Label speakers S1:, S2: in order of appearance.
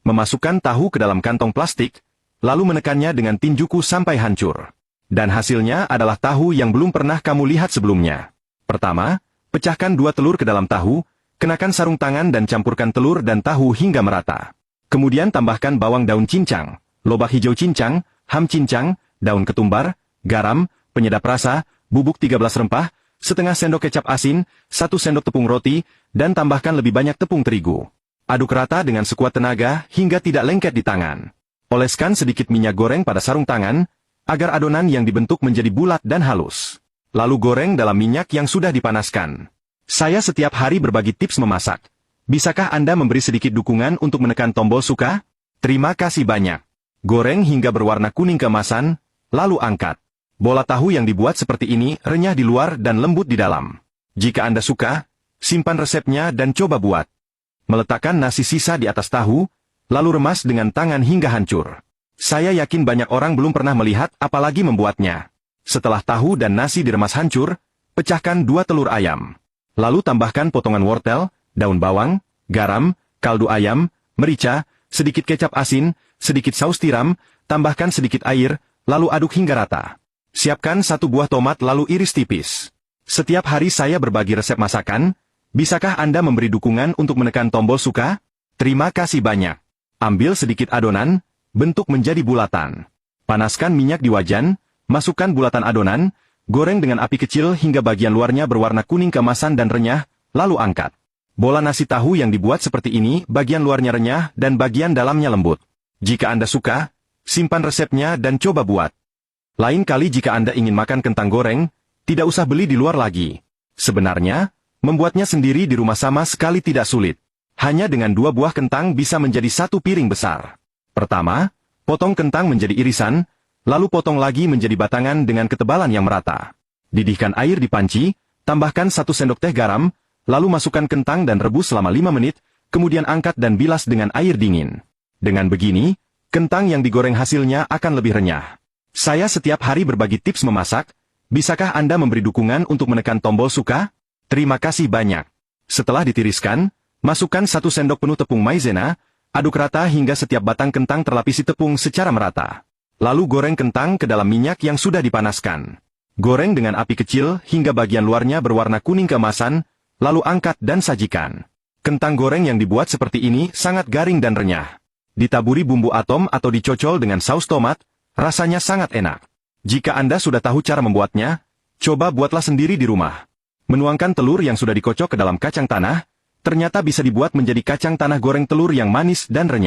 S1: memasukkan tahu ke dalam kantong plastik, lalu menekannya dengan tinjuku sampai hancur. Dan hasilnya adalah tahu yang belum pernah kamu lihat sebelumnya. Pertama, pecahkan 2 telur ke dalam tahu, kenakan sarung tangan dan campurkan telur dan tahu hingga merata. Kemudian tambahkan bawang daun cincang, lobak hijau cincang, ham cincang, daun ketumbar, garam, penyedap rasa, bubuk 13 rempah, setengah sendok kecap asin, 1 sendok tepung roti, dan tambahkan lebih banyak tepung terigu. Aduk rata dengan sekuat tenaga hingga tidak lengket di tangan. Oleskan sedikit minyak goreng pada sarung tangan, agar adonan yang dibentuk menjadi bulat dan halus. Lalu goreng dalam minyak yang sudah dipanaskan. Saya setiap hari berbagi tips memasak. Bisakah Anda memberi sedikit dukungan untuk menekan tombol suka? Terima kasih banyak. Goreng hingga berwarna kuning keemasan, lalu angkat. Bola tahu yang dibuat seperti ini renyah di luar dan lembut di dalam. Jika Anda suka, simpan resepnya dan coba buat. Meletakkan nasi sisa di atas tahu, lalu remas dengan tangan hingga hancur. Saya yakin banyak orang belum pernah melihat apalagi membuatnya. Setelah tahu dan nasi diremas hancur, pecahkan 2 telur ayam. Lalu tambahkan potongan wortel, daun bawang, garam, kaldu ayam, merica, sedikit kecap asin, sedikit saus tiram, tambahkan sedikit air, lalu aduk hingga rata. Siapkan 1 buah tomat lalu iris tipis. Setiap hari saya berbagi resep masakan. Bisakah Anda memberi dukungan untuk menekan tombol suka? Terima kasih banyak. Ambil sedikit adonan, bentuk menjadi bulatan. Panaskan minyak di wajan, masukkan bulatan adonan, goreng dengan api kecil hingga bagian luarnya berwarna kuning keemasan dan renyah, lalu angkat. Bola nasi tahu yang dibuat seperti ini, bagian luarnya renyah dan bagian dalamnya lembut. Jika Anda suka, simpan resepnya dan coba buat. Lain kali jika Anda ingin makan kentang goreng, tidak usah beli di luar lagi. Sebenarnya, membuatnya sendiri di rumah sama sekali tidak sulit. Hanya dengan 2 buah kentang bisa menjadi 1 piring besar. Pertama, potong kentang menjadi irisan, lalu potong lagi menjadi batangan dengan ketebalan yang merata. Didihkan air di panci, tambahkan 1 sendok teh garam, lalu masukkan kentang dan rebus selama 5 menit, kemudian angkat dan bilas dengan air dingin. Dengan begini, kentang yang digoreng hasilnya akan lebih renyah. Saya setiap hari berbagi tips memasak. Bisakah Anda memberi dukungan untuk menekan tombol suka? Terima kasih banyak. Setelah ditiriskan, masukkan 1 sendok penuh tepung maizena, aduk rata hingga setiap batang kentang terlapisi tepung secara merata. Lalu goreng kentang ke dalam minyak yang sudah dipanaskan. Goreng dengan api kecil hingga bagian luarnya berwarna kuning keemasan, lalu angkat dan sajikan. Kentang goreng yang dibuat seperti ini sangat garing dan renyah. Ditaburi bumbu atom atau dicocol dengan saus tomat, rasanya sangat enak. Jika Anda sudah tahu cara membuatnya, coba buatlah sendiri di rumah. Menuangkan telur yang sudah dikocok ke dalam kacang tanah, ternyata bisa dibuat menjadi kacang tanah goreng telur yang manis dan renyah.